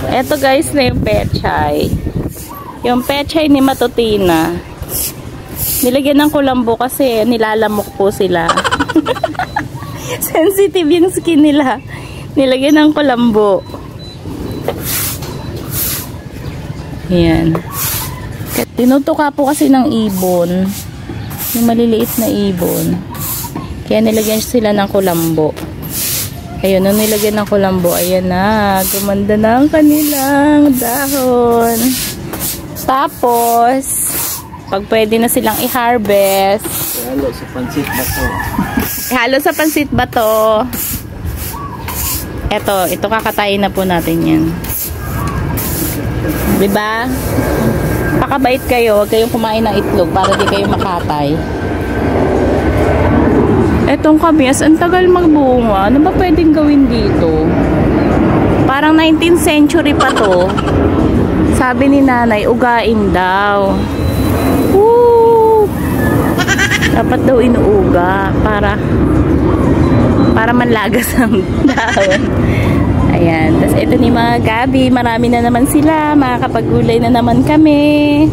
Eto guys na yung pechay. Yung pechay ni Matutina. Nilagyan ng kulambo kasi nilalamok po sila. Sensitive yung skin nila. Nilagyan ng kulambo. Ayan. Tinutuka po kasi ng ibon. Yung maliliit na ibon. Kaya nilagyan sila ng kulambo. Ayun, nung nilagyan ng kulambo, ayan na. Gumanda na ang kanilang dahon. Tapos, pag pwede na silang i-harvest. Ihalo sa pansit bato. Ihalo sa pansit bato. Ito kakatayin na po natin yan. Diba? Pakabait kayo, huwag kayong kumain ng itlog para di kayo makatay. Etong kabias, ang tagal magbunga. Ano ba pwedeng gawin dito? Parang 19th century pa to. Sabi ni nanay, ugain daw. Woo! Dapat daw inuuga para manlagas ang dahon. Ayan. Tapos ito ni mga gabi. Marami na naman sila. Makakapagulay na naman kami.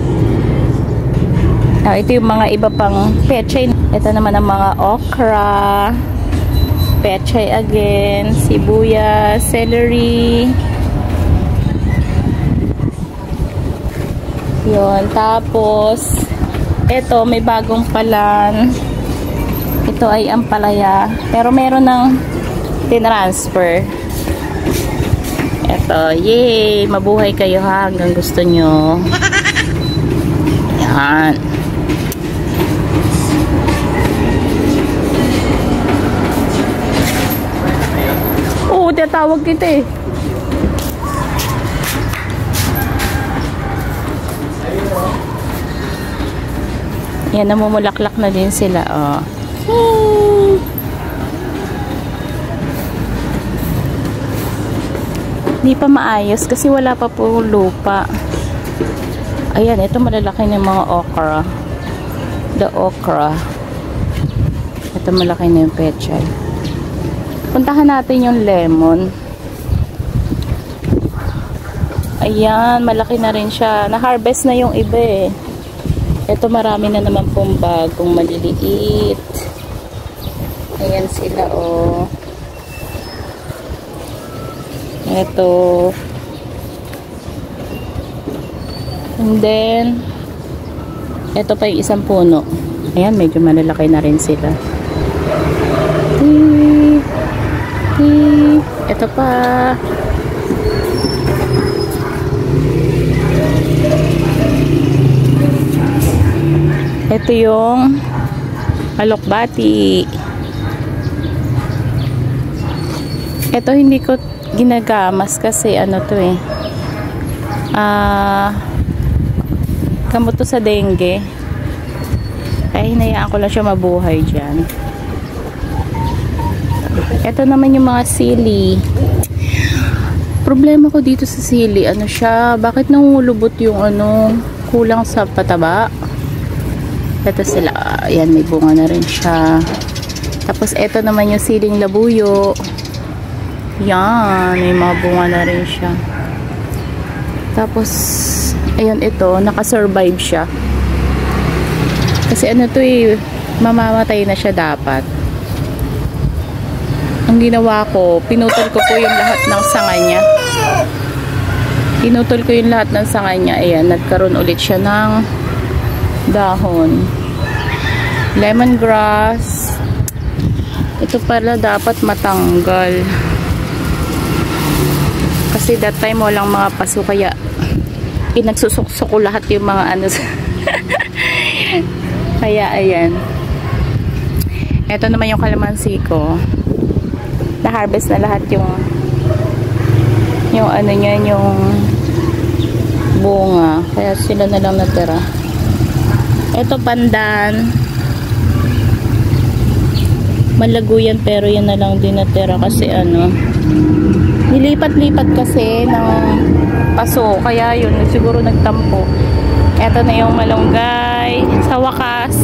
Ito yung mga iba pang pechay. Ito naman ang mga okra. Pechay again. Sibuyas. Celery. Yun. Tapos ito may bagong palan. Ito ay ampalaya. Pero meron ng tinransfer. Eto, yay! Mabuhay kayo ha hanggang gusto nyo. Yan. Oo, tinatawag kita eh. Yan, namumulaklak na din sila. Oh. Hindi pa maayos kasi wala pa po lupa. Ayan, ito malalaki ng mga okra. The okra. Ito malaki na yung pechay. Puntahan natin yung lemon. Ayan, malaki na rin siya. Na-harvest na yung iba eh. Ito marami na naman pong bagong maliliit. Ayan sila oh. Ito. And then ito pa yung isang puno. Ayan, medyo malalaki na rin sila. Ito pa. Ito yung alokbati. Ito hindi ko ginagamas kasi ano to eh. Gamot to sa dengue. Kaya hinayaan ko lang siya mabuhay dyan. Ito naman yung mga sili. Problema ko dito sa sili, ano siya, bakit nangulubot yung ano, kulang sa pataba. Ito sila, ayan, may bunga na rin siya. Tapos ito naman yung siling labuyo. Yan, may mga bunga na rin siya. Tapos ayun, ito, nakasurvive siya. Kasi ano to eh, mamamatay na siya dapat. Ang ginawa ko, pinutol ko po yung lahat ng sanga niya. Pinutol ko yung lahat ng sanga niya. Ayan, nagkaroon ulit siya ng dahon. Lemongrass. Ito pala dapat matanggal. Kasi that time walang mga paso, kaya pinagsusuksok ko lahat yung mga ano. Kaya ayan. Ito naman yung kalamansi ko. Na-harvest na lahat yung ano niya, yung bunga. Kaya sila na lang natira. Ito pandan. Malago yan, pero yan na lang din natira kasi ano, nilipat-lipat kasi ng paso. Kaya yun, siguro nagtampo. Ito na yung malunggay. Sa wakas,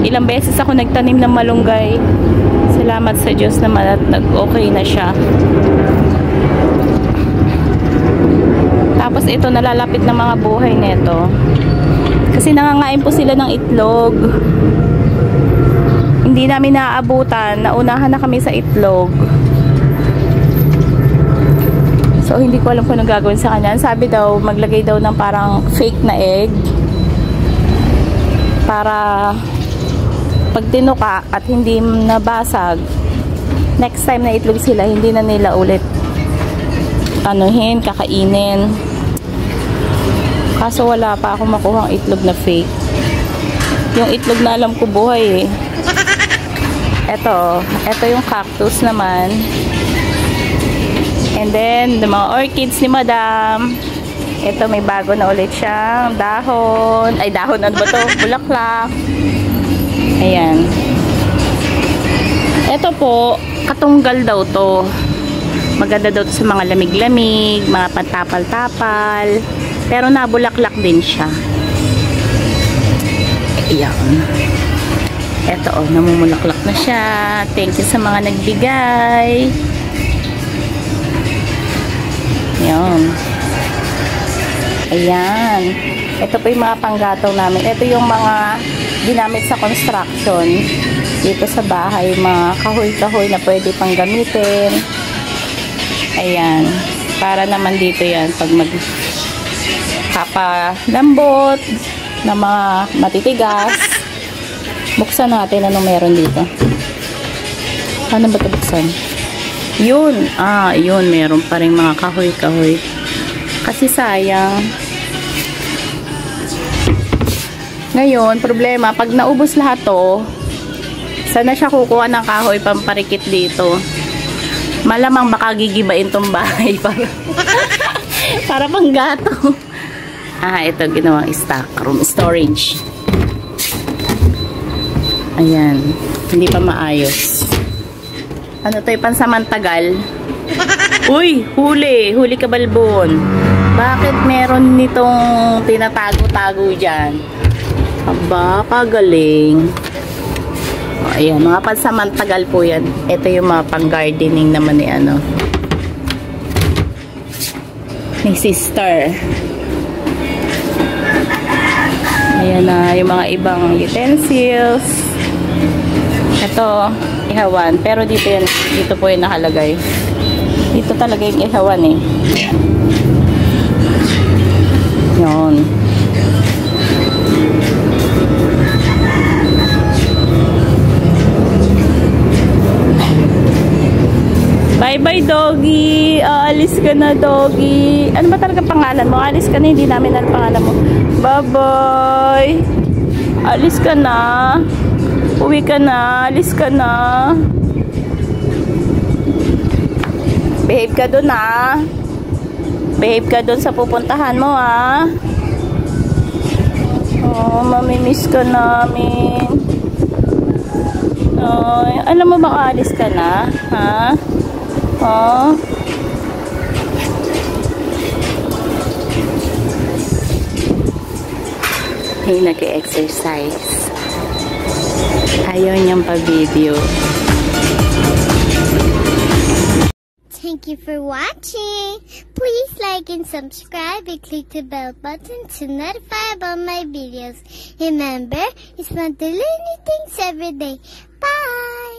ilang beses ako nagtanim ng malunggay. Salamat sa Diyos naman at nag-okay na siya. ito, nalalapit na mga buhay nito. Kasi nangangain po sila ng itlog. Hindi namin naaabutan. Naunahan na kami sa itlog. So, hindi ko alam kung anong gagawin sa kanya. Sabi daw, maglagay daw ng parang fake na egg. Para pag tinuka at hindi nabasag, next time na itlog sila, hindi na nila ulit kakainin. Kaso wala pa ako makuhang itlog na fake. Yung itlog na alam ko buhay eh. Ito yung cactus naman. And then, the mga orchids ni Madam. Ito, may bago na ulit siyang dahon. Ay, dahon, ano ba to? Bulaklak. Ayan. Ito po, katunggal daw to. Maganda daw to sa mga lamig-lamig, mga pantapal-tapal. Pero nabulaklak din siya. Ayan. Ito, namumulaklak na siya. Thank you sa mga nagbigay. Ayan. Ayan. Ito po yung mga panggatong namin. Ito yung mga ginamit sa construction. Dito sa bahay, mga kahoy-kahoy na pwede pang gamitin. Ayan. Para naman dito yan, pag magkapalambot na mga matitigas. Buksan natin anong meron dito. Ano ba ito buksan? Yun. Yun. Meron pa rin mga kahoy-kahoy. Kasi sayang. Ngayon, problema, pag naubos lahat to, saan na siya kukuha ng kahoy pamparikit dito? Malamang baka gigibain tong bahay para pang gato. Ito ginawang stock room, storage. Ayan, hindi pa maayos. Ano to, pansamantagal? Uy, huli ka balbon. Bakit meron nitong tinatago-tago dyan? Aba, kagaling. Ayan, mga pansamantagal po yan. Ito yung mga pang-gardening naman ni ni sister. Ayan na, yung mga ibang utensils. Ito, ihawan. Pero dito po yung nakalagay. Dito talaga yung ihawan eh. Yun. Bye-bye, doggy. Alis ka na, doggy. Ano ba talaga pangalan mo? Alis ka na, hindi namin alam pangalan mo. Bye-bye. Alis ka na. Uwi ka na. Alis ka na. Behave ka dun, ha. Behave ka dun sa pupuntahan mo, ha. Oh, mamimiss ka namin. Oh, alam mo ba alis ka na, ha? Oh. Ay, nag-exercise. Ayaw niyang pa-video. Thank you for watching. Please like and subscribe and click the bell button to notify about my videos. Remember, it's not doing anything every day. Bye!